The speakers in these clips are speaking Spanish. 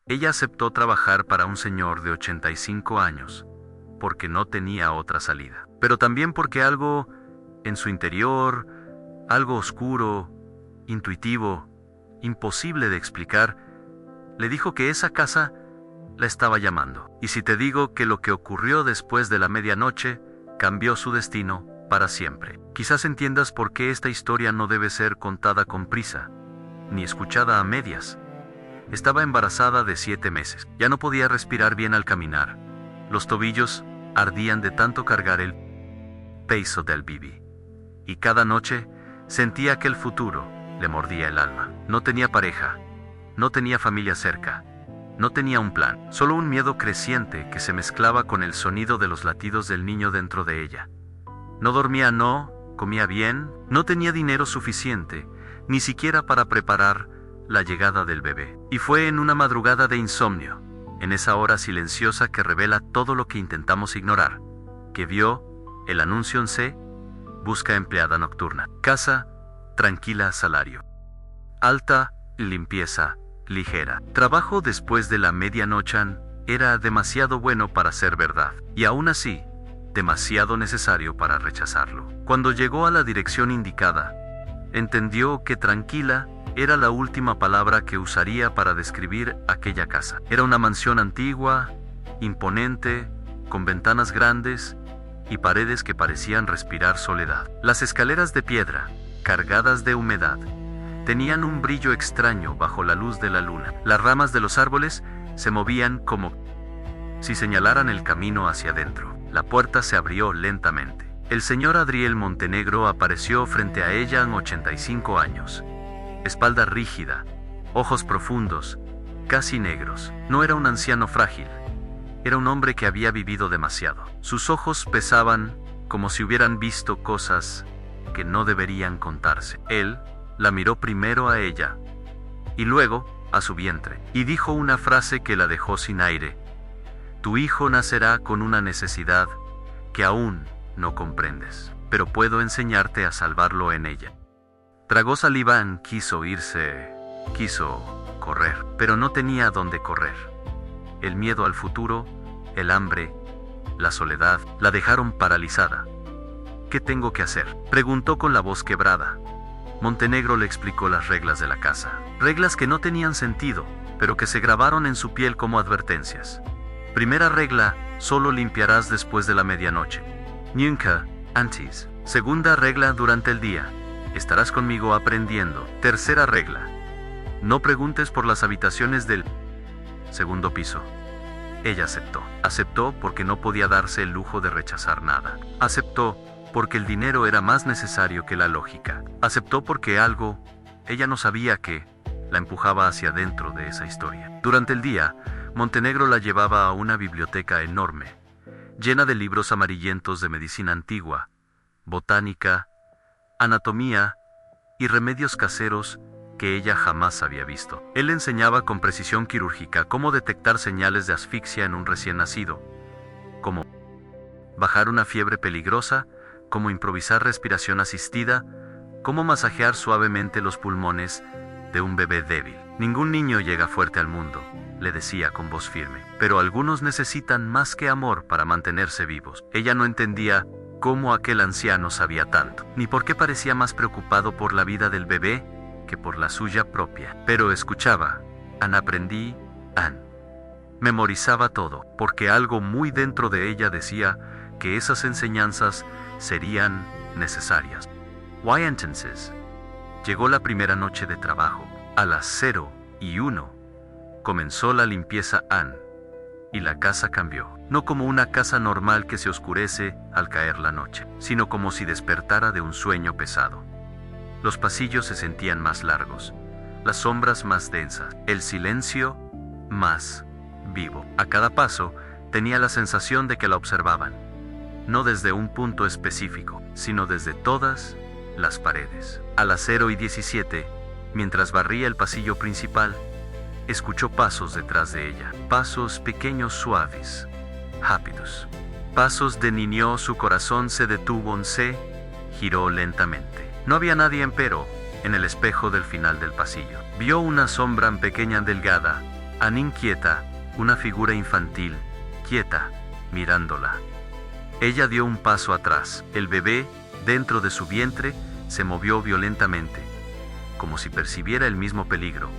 Ella aceptó trabajar para un señor de 85 años, porque no tenía otra salida. Pero también porque algo en su interior, algo oscuro, intuitivo, imposible de explicar, le dijo que esa casa la estaba llamando. Y si te digo que lo que ocurrió después de la medianoche cambió su destino para siempre, quizás entiendas por qué esta historia no debe ser contada con prisa, ni escuchada a medias. Estaba embarazada de 7 meses. Ya no podía respirar bien al caminar. Los tobillos ardían de tanto cargar el peso del bebé. Y cada noche sentía que el futuro le mordía el alma. No tenía pareja, no tenía familia cerca, no tenía un plan, solo un miedo creciente que se mezclaba con el sonido de los latidos del niño dentro de ella. No dormía, no comía bien, no tenía dinero suficiente, ni siquiera para preparar la llegada del bebé. Y fue en una madrugada de insomnio, en esa hora silenciosa que revela todo lo que intentamos ignorar, que vio el anuncio en C, busca empleada nocturna. Casa, tranquila, salario. Alta, limpieza, ligera. Trabajo después de la medianoche era demasiado bueno para ser verdad, y aún así, demasiado necesario para rechazarlo. Cuando llegó a la dirección indicada, entendió que tranquila era la última palabra que usaría para describir aquella casa. Era una mansión antigua, imponente, con ventanas grandes y paredes que parecían respirar soledad. Las escaleras de piedra, cargadas de humedad, tenían un brillo extraño bajo la luz de la luna. Las ramas de los árboles se movían como si señalaran el camino hacia adentro. La puerta se abrió lentamente. El señor Adriel Montenegro apareció frente a ella en 85 años. Espalda rígida, ojos profundos, casi negros. No era un anciano frágil. Era un hombre que había vivido demasiado. Sus ojos pesaban como si hubieran visto cosas que no deberían contarse. Él la miró primero a ella y luego a su vientre, y dijo una frase que la dejó sin aire. Tu hijo nacerá con una necesidad que aún no comprendes, pero puedo enseñarte a salvarlo en ella. Tragó saliva, quiso irse, quiso correr, pero no tenía dónde correr. El miedo al futuro, el hambre, la soledad, la dejaron paralizada. ¿Qué tengo que hacer?, preguntó con la voz quebrada. Montenegro le explicó las reglas de la casa. Reglas que no tenían sentido, pero que se grabaron en su piel como advertencias. Primera regla, solo limpiarás después de la medianoche. Nunca antes. Segunda regla, durante el día. Estarás conmigo aprendiendo. Tercera regla, no preguntes por las habitaciones del segundo piso. Ella aceptó. Aceptó porque no podía darse el lujo de rechazar nada. Aceptó porque el dinero era más necesario que la lógica. Aceptó porque algo, ella no sabía qué, la empujaba hacia adentro de esa historia. Durante el día, Montenegro la llevaba a una biblioteca enorme, llena de libros amarillentos de medicina antigua, botánica, anatomía y remedios caseros que ella jamás había visto. Él le enseñaba con precisión quirúrgica cómo detectar señales de asfixia en un recién nacido, cómo bajar una fiebre peligrosa, cómo improvisar respiración asistida, cómo masajear suavemente los pulmones de un bebé débil. Ningún niño llega fuerte al mundo, le decía con voz firme, pero algunos necesitan más que amor para mantenerse vivos. Ella no entendía cómo aquel anciano sabía tanto, ni por qué parecía más preocupado por la vida del bebé que por la suya propia. Pero escuchaba. Aprendí. Memorizaba todo, porque algo muy dentro de ella decía que esas enseñanzas serían necesarias. Why entonces? Llegó la primera noche de trabajo. A las 0:01 comenzó la limpieza y la casa cambió. No como una casa normal que se oscurece al caer la noche, sino como si despertara de un sueño pesado. Los pasillos se sentían más largos, las sombras más densas, el silencio más vivo. A cada paso tenía la sensación de que la observaban, no desde un punto específico, sino desde todas las paredes. A las 0:17, mientras barría el pasillo principal, escuchó pasos detrás de ella, pasos pequeños, suaves, rápidos. Pasos de niño. Su corazón se detuvo, giró lentamente. No había nadie, pero en el espejo del final del pasillo vio una sombra pequeña, delgada, Anne inquieta, una figura infantil, quieta, mirándola. Ella dio un paso atrás. El bebé, dentro de su vientre, se movió violentamente, como si percibiera el mismo peligro.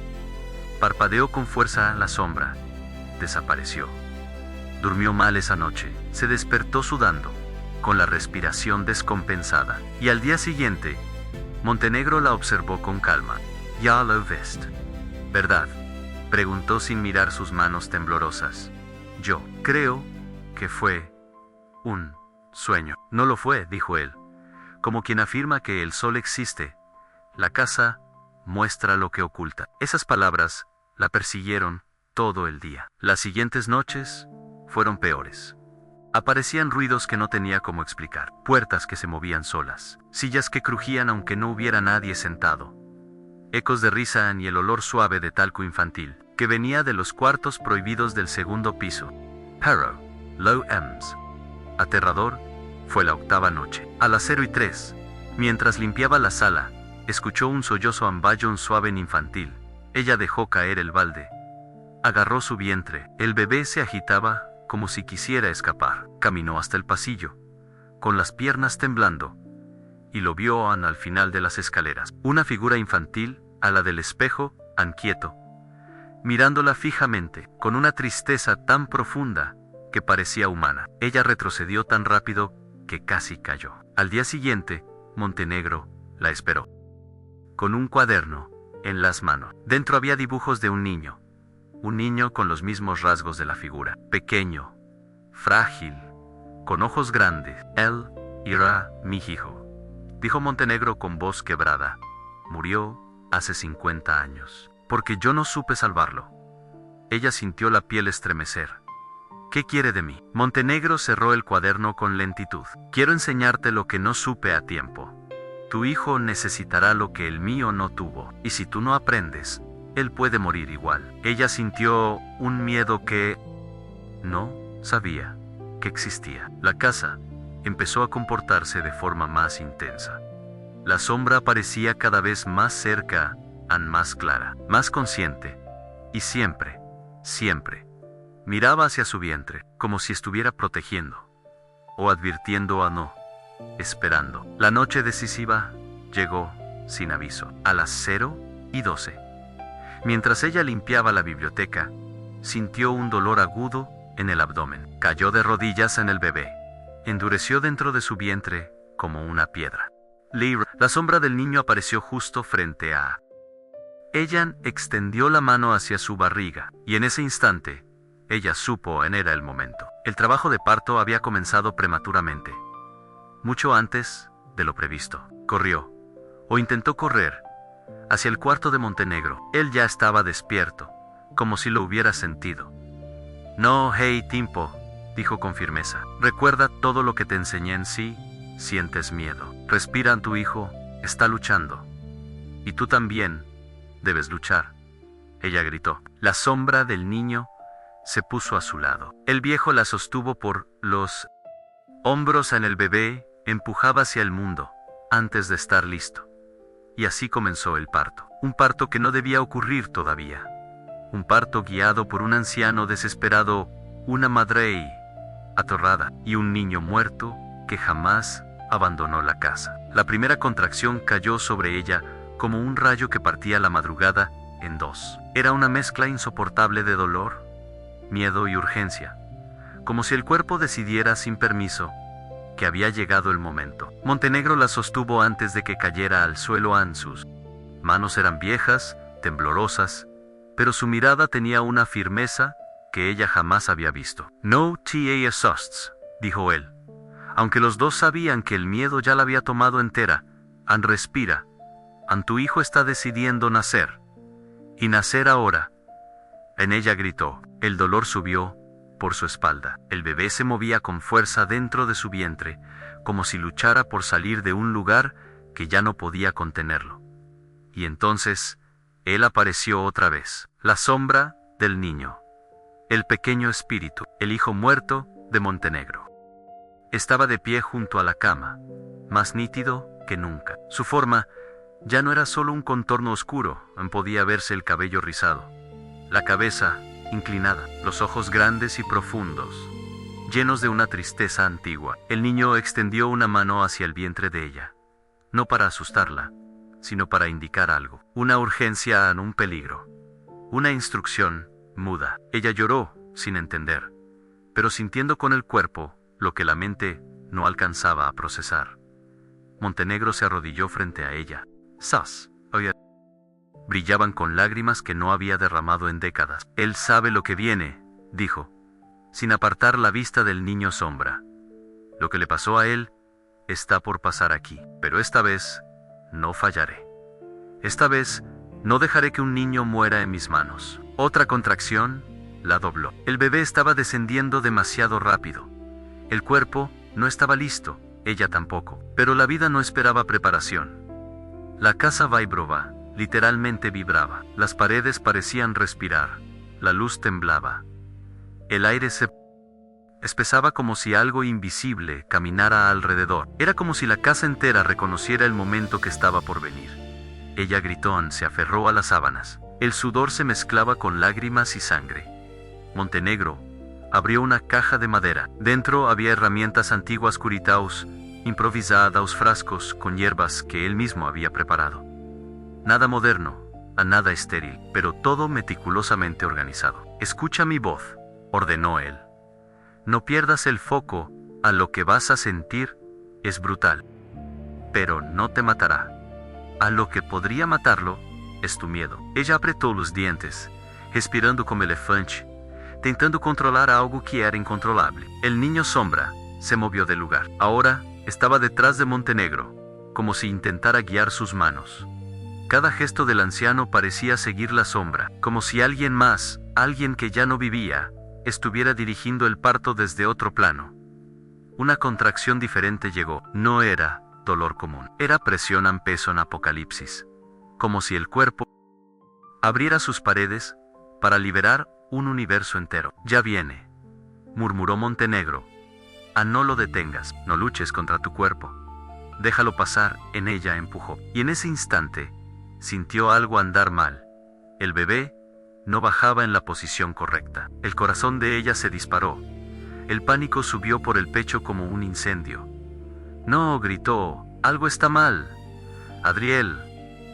Parpadeó con fuerza la sombra. Desapareció. Durmió mal esa noche. Se despertó sudando, con la respiración descompensada. Y al día siguiente, Montenegro la observó con calma. «Ya lo ves, ¿verdad?», preguntó sin mirar sus manos temblorosas. «Yo creo que fue un sueño». «No lo fue», dijo él, como quien afirma que el sol existe. «La casa muestra lo que oculta». Esas palabras la persiguieron todo el día. Las siguientes noches fueron peores. Aparecían ruidos que no tenía cómo explicar, puertas que se movían solas, sillas que crujían aunque no hubiera nadie sentado, ecos de risa y el olor suave de talco infantil, que venía de los cuartos prohibidos del segundo piso. Pero, Low Ems. Aterrador, fue la octava noche. A las 0:03, mientras limpiaba la sala, escuchó un sollozo amballón suave e infantil. Ella dejó caer el balde. Agarró su vientre. El bebé se agitaba como si quisiera escapar. Caminó hasta el pasillo, con las piernas temblando, y lo vio Anne al final de las escaleras. Una figura infantil, a la del espejo, inquieto, mirándola fijamente, con una tristeza tan profunda que parecía humana. Ella retrocedió tan rápido que casi cayó. Al día siguiente, Montenegro la esperó, con un cuaderno en las manos. Dentro había dibujos de un niño con los mismos rasgos de la figura, pequeño, frágil, con ojos grandes. «Él era mi hijo», dijo Montenegro con voz quebrada. «Murió hace 50 años, porque yo no supe salvarlo». Ella sintió la piel estremecer. «¿Qué quiere de mí?». Montenegro cerró el cuaderno con lentitud. «Quiero enseñarte lo que no supe a tiempo. Tu hijo necesitará lo que el mío no tuvo, y si tú no aprendes, él puede morir igual». Ella sintió un miedo que no sabía que existía. La casa empezó a comportarse de forma más intensa. La sombra parecía cada vez más cerca, más clara, más consciente, y siempre, miraba hacia su vientre, como si estuviera protegiendo, o advirtiendo a no, esperando. La noche decisiva llegó sin aviso. A las 0:12. Mientras ella limpiaba la biblioteca, sintió un dolor agudo en el abdomen. Cayó de rodillas en el bebé. Endureció dentro de su vientre como una piedra. La sombra del niño apareció justo frente a ella. Extendió la mano hacia su barriga, y en ese instante, ella supo era el momento. El trabajo de parto había comenzado prematuramente, mucho antes de lo previsto. Corrió, o intentó correr, hacia el cuarto de Montenegro. Él ya estaba despierto, como si lo hubiera sentido. «No, hey, Timpo», dijo con firmeza. «Recuerda todo lo que te enseñé. Si sientes miedo, respira. Tu hijo está luchando, y tú también debes luchar». Ella gritó. La sombra del niño se puso a su lado. El viejo la sostuvo por los hombros en el bebé, empujaba hacia el mundo, antes de estar listo. Y así comenzó el parto. Un parto que no debía ocurrir todavía. Un parto guiado por un anciano desesperado, una madre aterrada, y un niño muerto que jamás abandonó la casa. La primera contracción cayó sobre ella como un rayo que partía la madrugada en dos. Era una mezcla insoportable de dolor, miedo y urgencia, como si el cuerpo decidiera sin permiso que había llegado el momento. Montenegro la sostuvo antes de que cayera al suelo. Sus manos eran viejas, temblorosas, pero su mirada tenía una firmeza que ella jamás había visto. «No te asustes», dijo él. Aunque los dos sabían que el miedo ya la había tomado entera. «Anne, respira. Anne, tu hijo está decidiendo nacer. Y nacer ahora». En ella gritó. El dolor subió por su espalda. El bebé se movía con fuerza dentro de su vientre, como si luchara por salir de un lugar que ya no podía contenerlo. Y entonces, él apareció otra vez. La sombra del niño. El pequeño espíritu, el hijo muerto de Montenegro. Estaba de pie junto a la cama, más nítido que nunca. Su forma ya no era solo un contorno oscuro, podía verse el cabello rizado, la cabeza inclinada, los ojos grandes y profundos, llenos de una tristeza antigua. El niño extendió una mano hacia el vientre de ella, no para asustarla, sino para indicar algo, una urgencia, un peligro, una instrucción muda. Ella lloró sin entender, pero sintiendo con el cuerpo lo que la mente no alcanzaba a procesar. Montenegro se arrodilló frente a ella. ¡Sas! Brillaban con lágrimas que no había derramado en décadas. Él sabe lo que viene, dijo, sin apartar la vista del niño sombra. Lo que le pasó a él está por pasar aquí, pero esta vez no fallaré. Esta vez no dejaré que un niño muera en mis manos. Otra contracción la dobló. El bebé estaba descendiendo demasiado rápido. El cuerpo no estaba listo, ella tampoco, pero la vida no esperaba preparación. La casa vibraba, literalmente vibraba. Las paredes parecían respirar, la luz temblaba. El aire se espesaba como si algo invisible caminara alrededor. Era como si la casa entera reconociera el momento que estaba por venir. Ella gritó, se aferró a las sábanas. El sudor se mezclaba con lágrimas y sangre. Montenegro abrió una caja de madera. Dentro había herramientas antiguas, curitaos, improvisados, frascos con hierbas que él mismo había preparado. Nada moderno, a nada estéril, pero todo meticulosamente organizado. Escucha mi voz, ordenó él. No pierdas el foco, a lo que vas a sentir es brutal, pero no te matará. A lo que podría matarlo es tu miedo. Ella apretó los dientes, respirando como elefante, tentando controlar algo que era incontrolable. El niño sombra se movió del lugar. Ahora estaba detrás de Montenegro, como si intentara guiar sus manos. Cada gesto del anciano parecía seguir la sombra, como si alguien más, alguien que ya no vivía, estuviera dirigiendo el parto desde otro plano. Una contracción diferente llegó. No era dolor común, era presión en peso en apocalipsis, como si el cuerpo abriera sus paredes para liberar un universo entero. Ya viene, murmuró Montenegro. No lo detengas, no luches contra tu cuerpo. Déjalo pasar, en ella empujó. Y en ese instante, sintió algo andar mal. El bebé no bajaba en la posición correcta. El corazón de ella se disparó. El pánico subió por el pecho como un incendio. No, gritó, algo está mal. Adriel,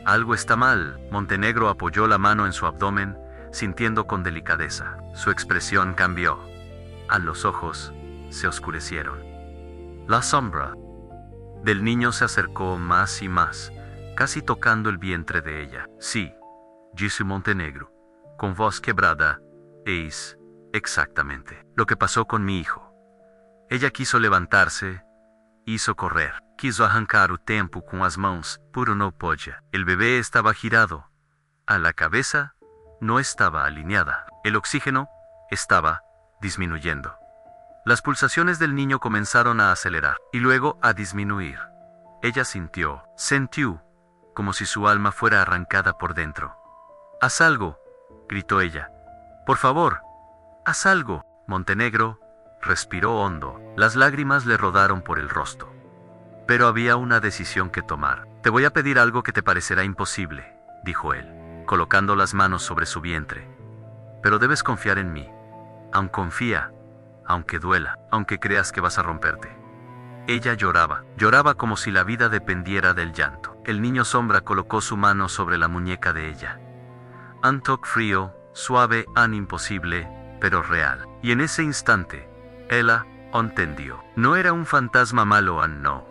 algo está mal. Montenegro apoyó la mano en su abdomen, sintiendo con delicadeza. Su expresión cambió. Los ojos se oscurecieron. La sombra del niño se acercó más y más, casi tocando el vientre de ella. Sí, dijo Montenegro, con voz quebrada, es exactamente lo que pasó con mi hijo. Ella quiso levantarse, hizo correr, quiso arrancar el tiempo con las manos, pero no podía. El bebé estaba girado. A la cabeza no estaba alineada. El oxígeno estaba disminuyendo. Las pulsaciones del niño comenzaron a acelerar y luego a disminuir. Ella sintió, como si su alma fuera arrancada por dentro. «Haz algo», gritó ella. «Por favor, haz algo». Montenegro respiró hondo. Las lágrimas le rodaron por el rostro. Pero había una decisión que tomar. «Te voy a pedir algo que te parecerá imposible», dijo él, colocando las manos sobre su vientre. «Pero debes confiar en mí. Aún confía, aunque duela, aunque creas que vas a romperte». Ella lloraba como si la vida dependiera del llanto. El niño sombra colocó su mano sobre la muñeca de ella. Un toque frío, suave, imposible, pero real. Y en ese instante, ella entendió. No era un fantasma malo, no.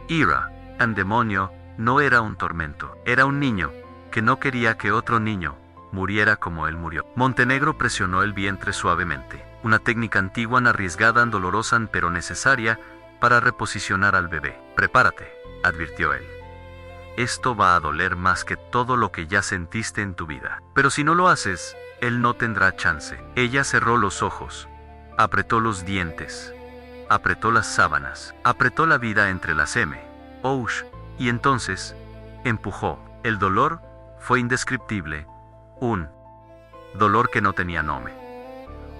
Era un demonio, no era un tormento. Era un niño que no quería que otro niño muriera como él murió. Montenegro presionó el vientre suavemente. Una técnica antigua, arriesgada, dolorosa, pero necesaria para reposicionar al bebé. «Prepárate», advirtió él. «Esto va a doler más que todo lo que ya sentiste en tu vida. Pero si no lo haces, él no tendrá chance». Ella cerró los ojos, apretó los dientes, apretó las sábanas, apretó la vida entre las y entonces empujó. El dolor fue indescriptible, un dolor que no tenía nombre.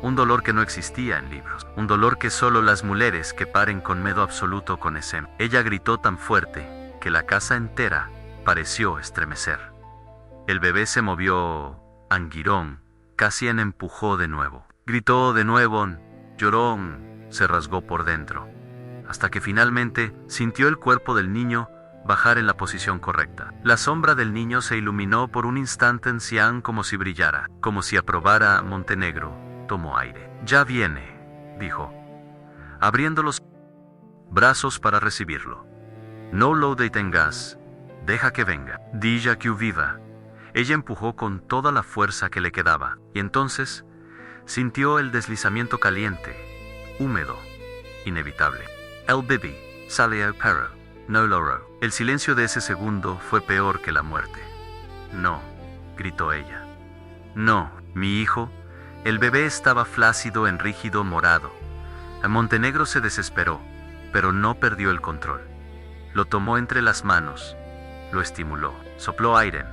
Un dolor que no existía en libros. Un dolor que solo las mujeres que paren con miedo absoluto conocen. Ella gritó tan fuerte que la casa entera pareció estremecer. El bebé se movió, anguirón, Cassian empujó de nuevo. Gritó de nuevo, lloró, se rasgó por dentro, hasta que finalmente sintió el cuerpo del niño bajar en la posición correcta. La sombra del niño se iluminó por un instante en Xian como si brillara, como si aprobara. Montenegro tomó aire. Ya viene, dijo, abriendo los brazos para recibirlo. No lo detengas, deja que venga. Dija que viva. Ella empujó con toda la fuerza que le quedaba, y entonces sintió el deslizamiento caliente, húmedo, inevitable. El bebé salió pero no logró. El silencio de ese segundo fue peor que la muerte. No, gritó ella. No, mi hijo. El bebé estaba flácido, rígido, morado. Montenegro se desesperó, pero no perdió el control. Lo tomó entre las manos, lo estimuló, sopló aire,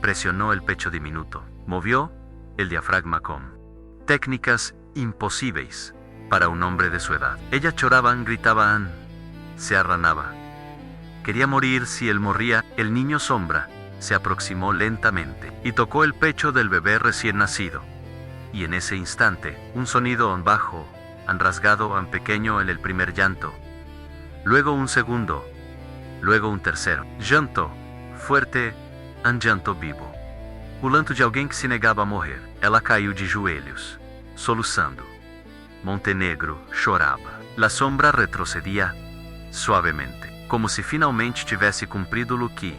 presionó el pecho diminuto, movió el diafragma con técnicas imposibles para un hombre de su edad. Ella lloraban, gritaban, se arranaba. Quería morir. Si él moría, el niño sombra se aproximó lentamente y tocó el pecho del bebé recién nacido. Y en ese instante, un sonido bajo, rasgado, pequeño en el primer llanto. Luego un segundo, luego un tercero. Llanto fuerte, llanto vivo. O llanto de alguém que se negava a morrer. Ela caiu de joelhos, soluçando. Montenegro choraba. La sombra retrocedía suavemente, como si finalmente tivesse cumprido lo que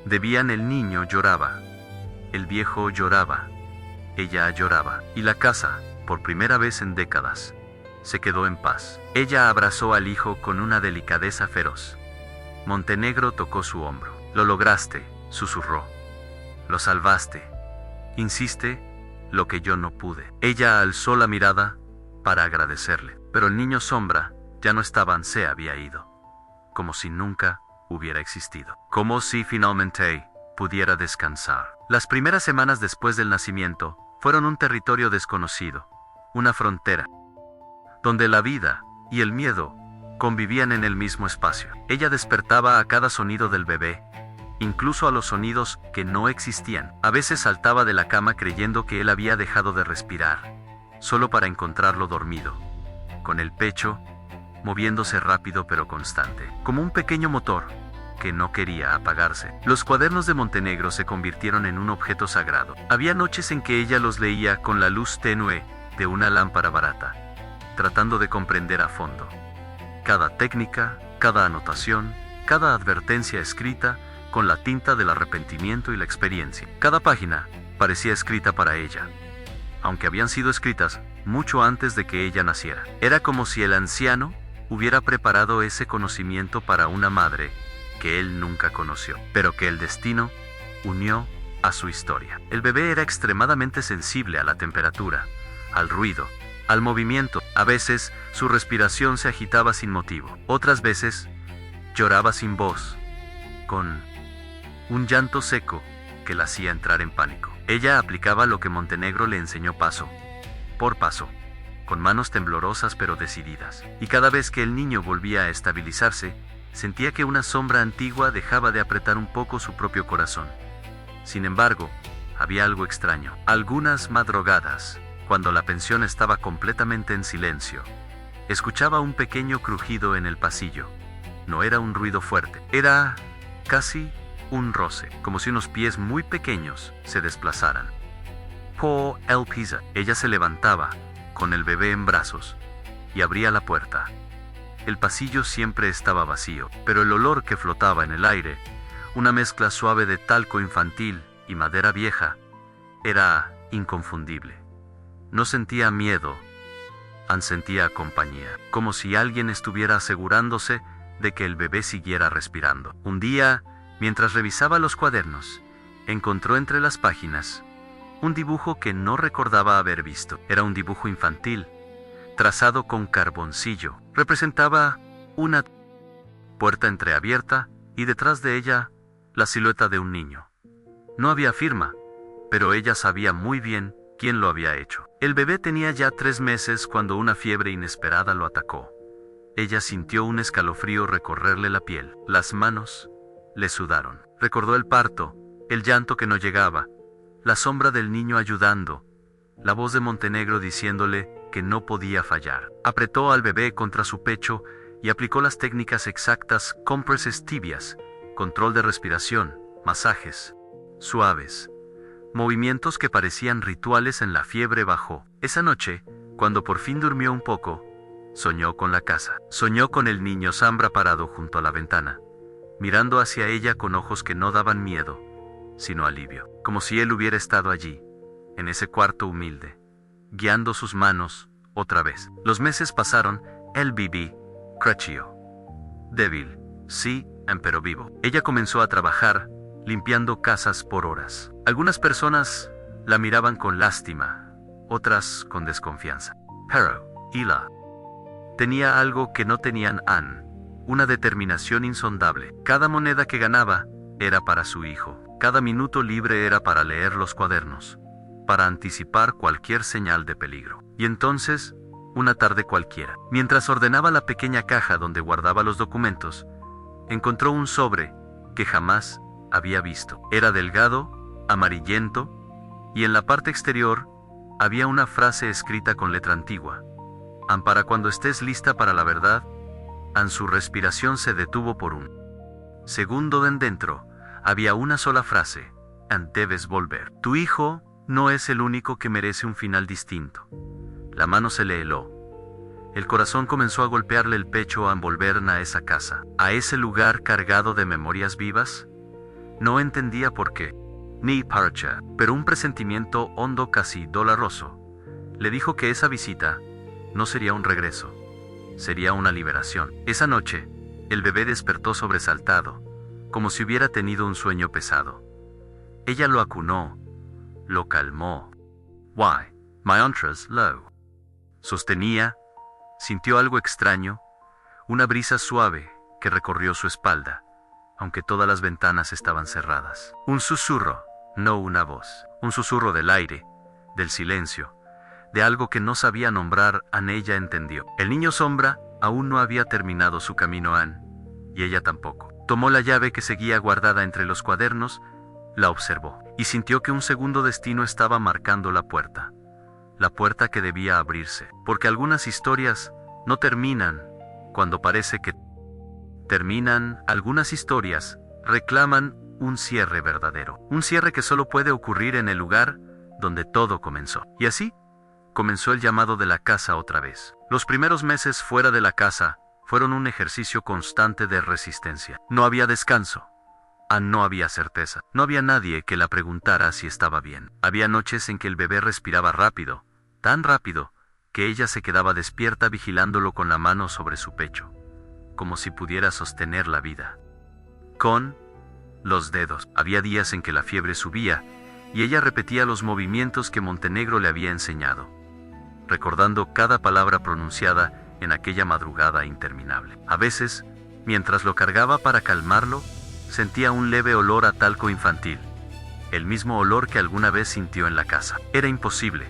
debían. El niño lloraba, el viejo lloraba, ella lloraba, y la casa, por primera vez en décadas, se quedó en paz. Ella abrazó al hijo con una delicadeza feroz. Montenegro tocó su hombro. Lo lograste, susurró. Lo salvaste. Insiste, lo que yo no pude. Ella alzó la mirada para agradecerle, pero el niño sombra ya no estaba. Se había ido, como si nunca hubiera existido, como si finalmente pudiera descansar. Las primeras semanas después del nacimiento fueron un territorio desconocido, una frontera, donde la vida y el miedo convivían en el mismo espacio. Ella despertaba a cada sonido del bebé, incluso a los sonidos que no existían. A veces saltaba de la cama creyendo que él había dejado de respirar, solo para encontrarlo dormido, con el pecho moviéndose rápido pero constante, como un pequeño motor que no quería apagarse. Los cuadernos de Montenegro se convirtieron en un objeto sagrado. Había noches en que ella los leía con la luz tenue de una lámpara barata, tratando de comprender a fondo cada técnica, cada anotación, cada advertencia escrita con la tinta del arrepentimiento y la experiencia. Cada página parecía escrita para ella, aunque habían sido escritas mucho antes de que ella naciera. Era como si el anciano hubiera preparado ese conocimiento para una madre que él nunca conoció, pero que el destino unió a su historia. El bebé era extremadamente sensible a la temperatura, al ruido, al movimiento. A veces su respiración se agitaba sin motivo. Otras veces lloraba sin voz, con un llanto seco que la hacía entrar en pánico. Ella aplicaba lo que Montenegro le enseñó paso por paso, con manos temblorosas pero decididas. Y cada vez que el niño volvía a estabilizarse, sentía que una sombra antigua dejaba de apretar un poco su propio corazón. Sin embargo, había algo extraño. Algunas madrugadas, cuando la pensión estaba completamente en silencio, escuchaba un pequeño crujido en el pasillo. No era un ruido fuerte, era casi un roce, como si unos pies muy pequeños se desplazaran. Po el pisa. Ella se levantaba, con el bebé en brazos, y abría la puerta. El pasillo siempre estaba vacío, pero el olor que flotaba en el aire, una mezcla suave de talco infantil y madera vieja, era inconfundible. No sentía miedo, sentía compañía, como si alguien estuviera asegurándose de que el bebé siguiera respirando. Un día, mientras revisaba los cuadernos, encontró entre las páginas un dibujo que no recordaba haber visto. Era un dibujo infantil, trazado con carboncillo. Representaba una puerta entreabierta y detrás de ella la silueta de un niño. No había firma, pero ella sabía muy bien quién lo había hecho. El bebé tenía ya 3 meses cuando una fiebre inesperada lo atacó. Ella sintió un escalofrío recorrerle la piel. Las manos le sudaron. Recordó el parto, el llanto que no llegaba, la sombra del niño ayudando, la voz de Montenegro diciéndole que no podía fallar. Apretó al bebé contra su pecho y aplicó las técnicas exactas: compreses tibias, control de respiración, masajes suaves. Movimientos que parecían rituales. En la fiebre bajó. Esa noche, cuando por fin durmió un poco, soñó con la casa. Soñó con el niño Sambra parado junto a la ventana, mirando hacia ella con ojos que no daban miedo, sino alivio, como si él hubiera estado allí, en ese cuarto humilde, guiando sus manos otra vez. Los meses pasaron. Él vivía, creció, débil, sí, pero vivo. Ella comenzó a trabajar, limpiando casas por horas. Algunas personas la miraban con lástima, otras con desconfianza. Pero Ila tenía algo que no tenían Anne: una determinación insondable. Cada moneda que ganaba era para su hijo. Cada minuto libre era para leer los cuadernos, para anticipar cualquier señal de peligro. Y entonces, una tarde cualquiera, mientras ordenaba la pequeña caja donde guardaba los documentos, encontró un sobre que jamás había visto. Era delgado, amarillento, y en la parte exterior había una frase escrita con letra antigua: Anne, para cuando estés lista para la verdad. Anne, su respiración se detuvo por un segundo. Dentro había una sola frase: Anne, debes volver. Tu hijo no es el único que merece un final distinto. La mano se le heló. El corazón comenzó a golpearle el pecho. Anne, volver a esa casa, a ese lugar cargado de memorias vivas. No entendía por qué, ni parcha, pero un presentimiento hondo, casi doloroso, le dijo que esa visita no sería un regreso, sería una liberación. Esa noche, el bebé despertó sobresaltado, como si hubiera tenido un sueño pesado. Ella lo acunó, lo calmó. Why, my entrails low. Sostenía, sintió algo extraño, una brisa suave que recorrió su espalda, aunque todas las ventanas estaban cerradas. Un susurro, no una voz. Un susurro del aire, del silencio, de algo que no sabía nombrar. Anne, ella entendió. El niño Sombra aún no había terminado su camino. Anne, y ella tampoco. Tomó la llave que seguía guardada entre los cuadernos, la observó, y sintió que un segundo destino estaba marcando la puerta que debía abrirse, porque algunas historias no terminan cuando parece que terminan. Algunas historias reclaman un cierre verdadero, un cierre que solo puede ocurrir en el lugar donde todo comenzó. Y así comenzó el llamado de la casa otra vez. Los primeros meses fuera de la casa fueron un ejercicio constante de resistencia. No había descanso. No había certeza. No había nadie que la preguntara si estaba bien. Había noches en que el bebé respiraba rápido, tan rápido, que ella se quedaba despierta vigilándolo con la mano sobre su pecho, como si pudiera sostener la vida con los dedos. Había días en que la fiebre subía y ella repetía los movimientos que Montenegro le había enseñado, recordando cada palabra pronunciada en aquella madrugada interminable. A veces, mientras lo cargaba para calmarlo, sentía un leve olor a talco infantil, el mismo olor que alguna vez sintió en la casa. Era imposible,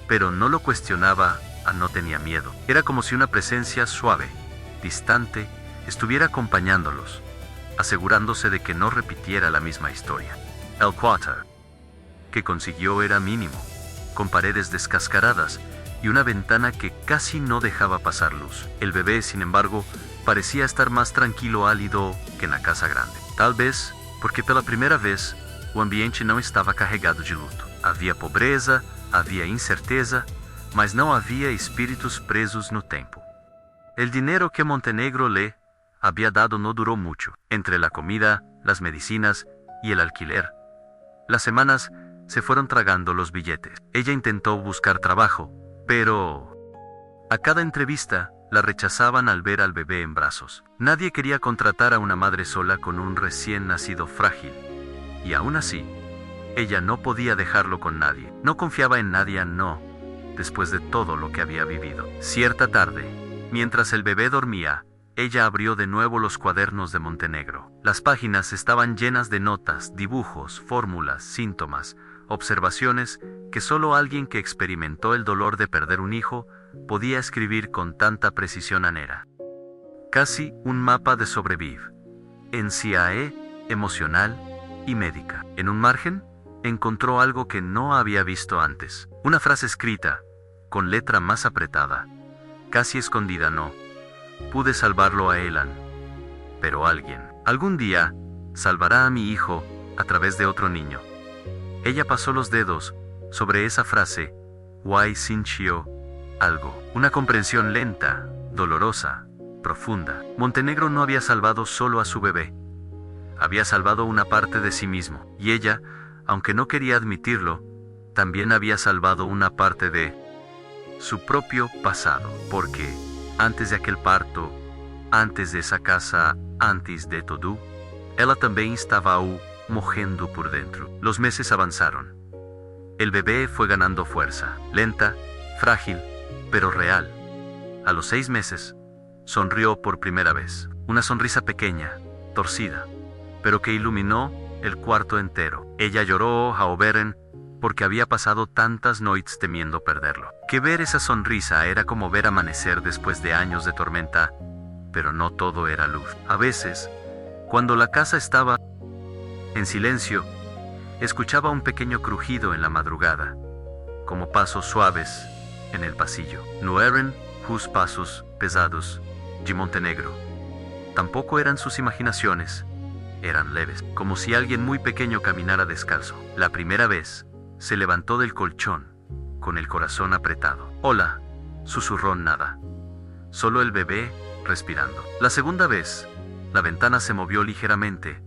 pero no lo cuestionaba. No tenía miedo. Era como si una presencia suave, distante, estuviera acompañándolos, asegurándose de que no repitiera la misma historia. El quarter que consiguió era mínimo, con paredes descascaradas y una ventana que casi no dejaba pasar luz. El bebé, sin embargo, parecía estar más tranquilo, álido que en la casa grande. Tal vez porque pela primeira vez o ambiente não estava carregado de luto. Havia pobreza, havia incerteza, mas não havia espíritus presos no tempo. El dinero que Montenegro le había dado no duró mucho. Entre la comida, las medicinas y el alquiler, las semanas se fueron tragando los billetes. Ella intentó buscar trabajo, pero a cada entrevista la rechazaban al ver al bebé en brazos. Nadie quería contratar a una madre sola con un recién nacido frágil. Y aún así, ella no podía dejarlo con nadie. No confiaba en nadie, no, después de todo lo que había vivido. Cierta tarde, mientras el bebé dormía, ella abrió de nuevo los cuadernos de Montenegro. Las páginas estaban llenas de notas, dibujos, fórmulas, síntomas, observaciones que solo alguien que experimentó el dolor de perder un hijo podía escribir con tanta precisión. Era casi un mapa de sobrevivir, en CAE, emocional y médica. En un margen, encontró algo que no había visto antes. Una frase escrita, con letra más apretada, casi escondida. No pude salvarlo a Elan, pero alguien, algún día, salvará a mi hijo a través de otro niño. Ella pasó los dedos sobre esa frase, y sintió algo, una comprensión lenta, dolorosa, profunda. Montenegro no había salvado solo a su bebé, había salvado una parte de sí mismo, y ella, aunque no quería admitirlo, también había salvado una parte de su propio pasado, porque antes de aquel parto, antes de esa casa, antes de todo, ela também estava morrendo por dentro. Los meses avanzaron. El bebé fue ganando fuerza, lenta, frágil, pero real. A los 6 meses, sonrió por primera vez. Una sonrisa pequeña, torcida, pero que iluminó el cuarto entero. Ella lloró a Overen porque había pasado tantas noites temiendo perderlo. Que ver esa sonrisa era como ver amanecer después de años de tormenta, pero no todo era luz. A veces, cuando la casa estaba en silencio, escuchaba un pequeño crujido en la madrugada, como pasos suaves en el pasillo. No eran sus pasos pesados de Montenegro. Tampoco eran sus imaginaciones, eran leves, como si alguien muy pequeño caminara descalzo. La primera vez, se levantó del colchón, con el corazón apretado. «Hola», susurró nada. Solo el bebé, respirando. La segunda vez, la ventana se movió ligeramente,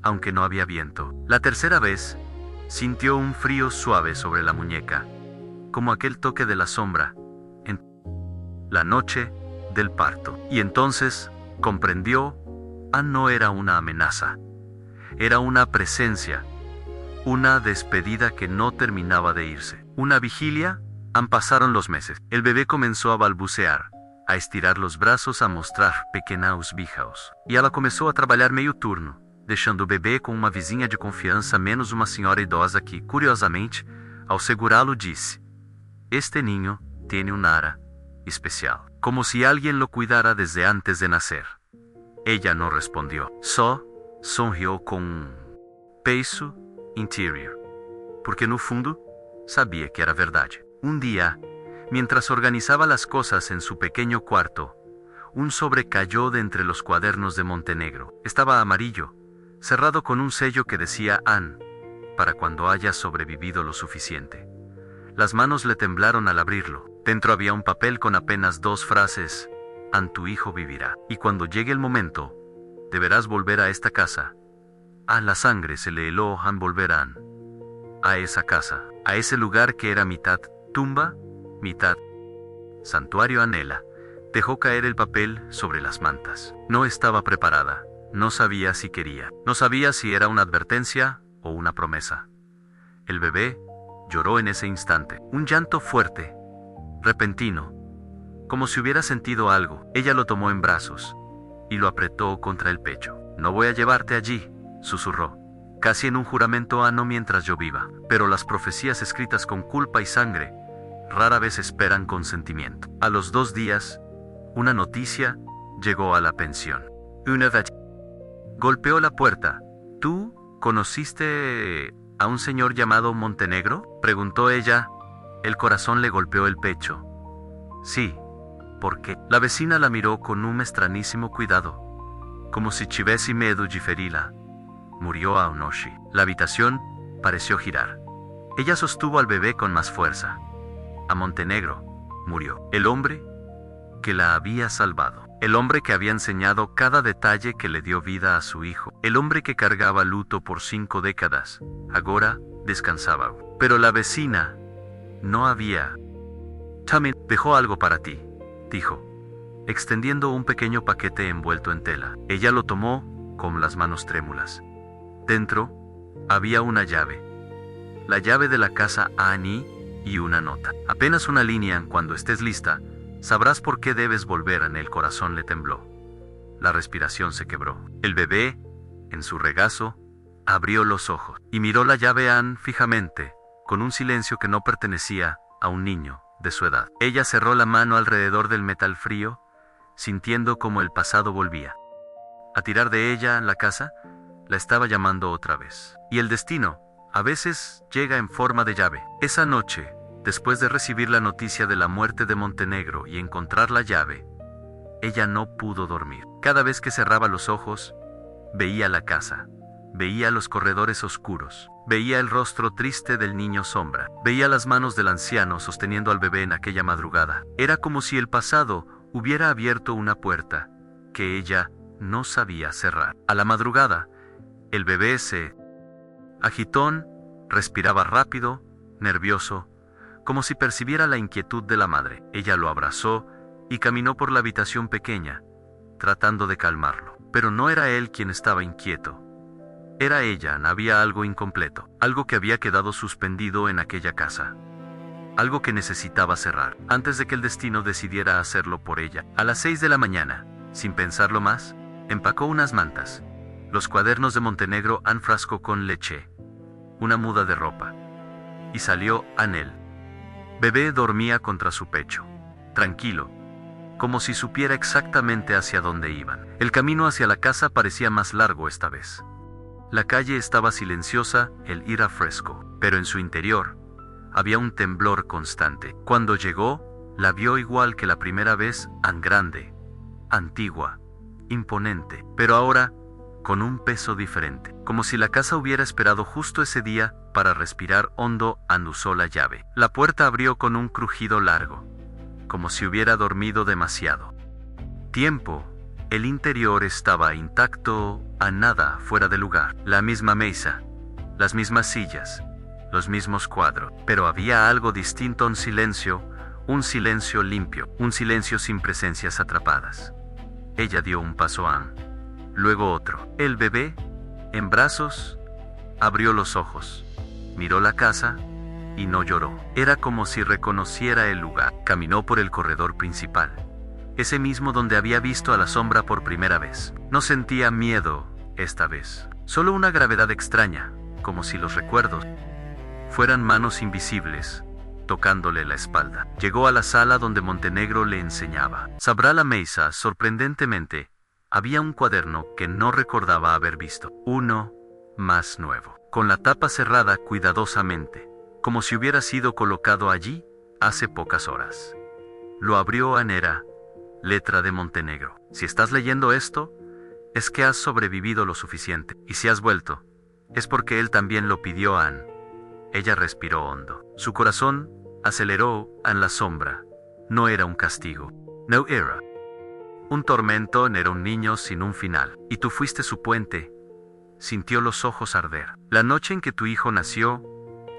aunque no había viento. La tercera vez, sintió un frío suave sobre la muñeca, como aquel toque de la sombra, en la noche del parto. Y entonces, comprendió, no era una amenaza, era una presencia, una despedida que no terminaba de irse. Una vigilia, pasaron los meses. El bebé comenzó a balbucear, a estirar los brazos, a mostrar pequenos bijaos. E ela começou a trabalhar meio turno, deixando o bebê com uma vizinha de confiança menos uma senhora idosa que, curiosamente, ao segurá-lo disse: «Este niño tiene un ara especial», como si alguien lo cuidara desde antes de nacer. Ella no respondió, só sonrió con un peso interior, porque no fundo sabía que era verdad. Un día, mientras organizaba las cosas en su pequeño cuarto, un sobre cayó de entre los cuadernos de Montenegro. Estaba amarillo, cerrado con un sello que decía Ann, para cuando haya sobrevivido lo suficiente. Las manos le temblaron al abrirlo. Dentro había un papel con apenas 2 frases: «An, tu hijo vivirá. Y cuando llegue el momento, deberás volver a esta casa». A la sangre se le heló An volverán. A esa casa, a ese lugar que era mitad tumba, mitad santuario. Anhela dejó caer el papel sobre las mantas. No estaba preparada, no sabía si quería, no sabía si era una advertencia o una promesa. El bebé lloró en ese instante, un llanto fuerte, repentino, como si hubiera sentido algo. Ella lo tomó en brazos y lo apretó contra el pecho. «No voy a llevarte allí», susurró, casi en un juramento, no mientras yo viva. Pero las profecías escritas con culpa y sangre rara vez esperan consentimiento. A los 2 días, una noticia llegó a la pensión. Una vez golpeó la puerta. «¿Tú conociste a un señor llamado Montenegro?», preguntó ella. El corazón le golpeó el pecho. «Sí». «¿Por qué?». La vecina la miró con un extrañísimo cuidado, como si tivesse medo de ferirla. «Murió a anoche». La habitación pareció girar. Ella sostuvo al bebé con más fuerza. «A Montenegro murió. El hombre que la había salvado. El hombre que había enseñado cada detalle que le dio vida a su hijo. El hombre que cargaba luto por 5 décadas. Agora descansaba». Pero la vecina no había. «También dejó algo para ti», dijo, extendiendo un pequeño paquete envuelto en tela. Ella lo tomó con las manos trémulas. Dentro había una llave. La llave de la casa Annie y una nota. «Apenas una línea. Cuando estés lista, sabrás por qué debes volver». En el corazón le tembló. La respiración se quebró. El bebé, en su regazo, abrió los ojos y miró la llave Ann fijamente, con un silencio que no pertenecía a un niño de su edad. Ella cerró la mano alrededor del metal frío, sintiendo como el pasado volvía a tirar de ella. La casa la estaba llamando otra vez. Y el destino A veces llega en forma de llave. Esa noche, después de recibir la noticia de la muerte de Montenegro y encontrar la llave, ella no pudo dormir. Cada vez que cerraba los ojos, veía la casa, veía los corredores oscuros, veía el rostro triste del niño sombra, veía las manos del anciano sosteniendo al bebé en aquella madrugada. Era como si el pasado hubiera abierto una puerta que ella no sabía cerrar. A la madrugada, el bebé se agitó, respiraba rápido, nervioso, como si percibiera la inquietud de la madre. Ella lo abrazó y caminó por la habitación pequeña, tratando de calmarlo. Pero no era él quien estaba inquieto. Era ella. Había algo incompleto, algo que había quedado suspendido en aquella casa. Algo que necesitaba cerrar, antes de que el destino decidiera hacerlo por ella. A las 6 de la mañana, sin pensarlo más, empacó unas mantas, los cuadernos de Montenegro, un frasco con leche, una muda de ropa, y salió a él. Bebé dormía contra su pecho, tranquilo, como si supiera exactamente hacia dónde iban. El camino hacia la casa parecía más largo esta vez. La calle estaba silenciosa, el aire fresco, pero en su interior había un temblor constante. Cuando llegó, la vio igual que la primera vez, tan grande, antigua, imponente, pero ahora con un peso diferente, como si la casa hubiera esperado justo ese día para respirar hondo. Usó la llave. La puerta abrió con un crujido largo, como si hubiera dormido demasiado tiempo. El interior estaba intacto, a nada fuera de lugar. La misma mesa, las mismas sillas, los mismos cuadros, pero había algo distinto, un silencio limpio, un silencio sin presencias atrapadas. Ella dio un paso, luego otro. El bebé, en brazos, abrió los ojos, miró la casa y no lloró. Era como si reconociera el lugar. Caminó por el corredor principal, ese mismo donde había visto a la sombra por primera vez. No sentía miedo esta vez, solo una gravedad extraña, como si los recuerdos fueran manos invisibles tocándole la espalda. Llegó a la sala donde Montenegro le enseñaba. Sobre la mesa, sorprendentemente, había un cuaderno que no recordaba haber visto. Uno más nuevo, con la tapa cerrada cuidadosamente, como si hubiera sido colocado allí hace pocas horas. Lo abrió. Era letra de Montenegro. Si estás leyendo esto, es que has sobrevivido lo suficiente. Y si has vuelto, es porque él también lo pidió. Ella respiró hondo. Su corazón aceleró en la sombra. No era un castigo. No era un tormento. Era un niño sin un final. Y tú fuiste su puente. Sintió los ojos arder. La noche en que tu hijo nació,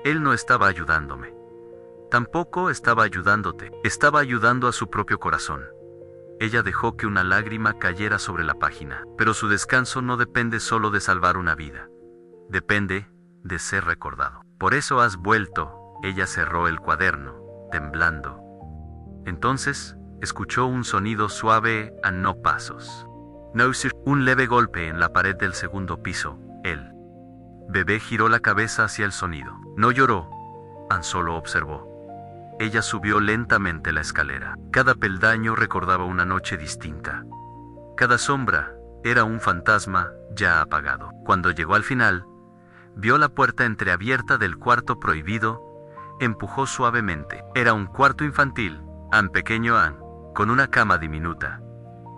él no estaba ayudándome. Tampoco estaba ayudándote. Estaba ayudando a su propio corazón. Ella dejó que una lágrima cayera sobre la página. Pero su descanso no depende solo de salvar una vida. Depende de ser recordado. Por eso has vuelto. Ella cerró el cuaderno, temblando. Entonces, escuchó un sonido suave a no pasos. Un leve golpe en la pared del segundo piso. El bebé giró la cabeza hacia el sonido. No lloró, solo observó. Ella subió lentamente la escalera. Cada peldaño recordaba una noche distinta. Cada sombra era un fantasma ya apagado. Cuando llegó al final, vio la puerta entreabierta del cuarto prohibido. Empujó suavemente. Era un cuarto infantil, pequeño, con una cama diminuta,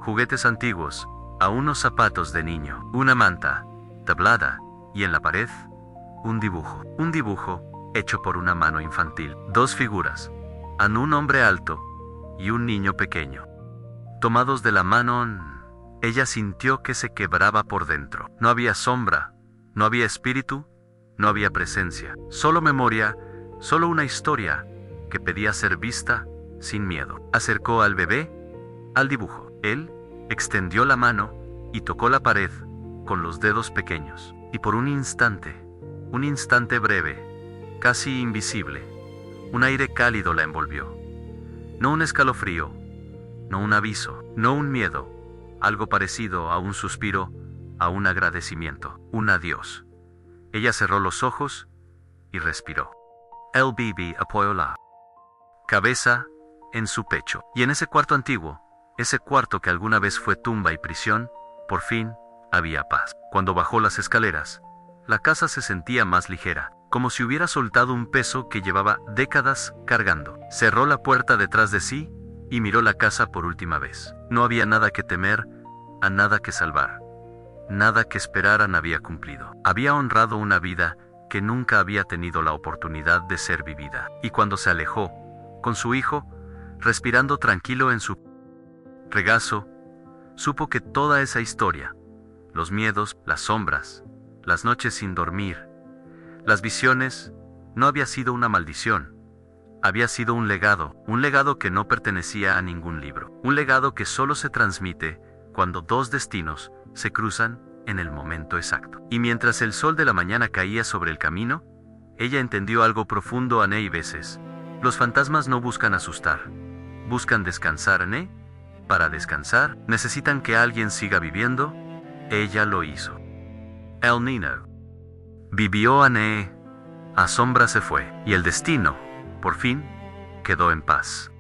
juguetes antiguos, unos zapatos de niño, una manta, tablada, y en la pared, un dibujo hecho por una mano infantil. Dos figuras, un hombre alto y un niño pequeño. Tomados de la mano, ella sintió que se quebraba por dentro. No había sombra, no había espíritu, no había presencia, solo memoria, solo una historia que pedía ser vista sin miedo. Acercó al bebé al dibujo. Él extendió la mano y tocó la pared con los dedos pequeños. Y por un instante breve, casi invisible, un aire cálido la envolvió. No un escalofrío, no un aviso, no un miedo, algo parecido a un suspiro, a un agradecimiento, un adiós. Ella cerró los ojos y respiró. El bebé apoyó la cabeza en su pecho. Y en ese cuarto antiguo, ese cuarto que alguna vez fue tumba y prisión, por fin había paz. Cuando bajó las escaleras, la casa se sentía más ligera. como si hubiera soltado un peso que llevaba décadas cargando. Cerró la puerta detrás de sí y miró la casa por última vez. No había nada que temer, a nada que salvar. Nada que esperaran había cumplido. Había honrado una vida que nunca había tenido la oportunidad de ser vivida. Y cuando se alejó, con su hijo, respirando tranquilo en su regazo, supo que toda esa historia, los miedos, las sombras, las noches sin dormir, las visiones, no había sido una maldición. Había sido un legado que no pertenecía a ningún libro. Un legado que solo se transmite cuando dos destinos se cruzan en el momento exacto. Y mientras el sol de la mañana caía sobre el camino, ella entendió algo profundo. Hay veces, los fantasmas no buscan asustar, buscan descansar. Para descansar, necesitan que alguien siga viviendo. Ella lo hizo. El Nino vivió. Asombra se fue, y el destino, por fin, quedó en paz.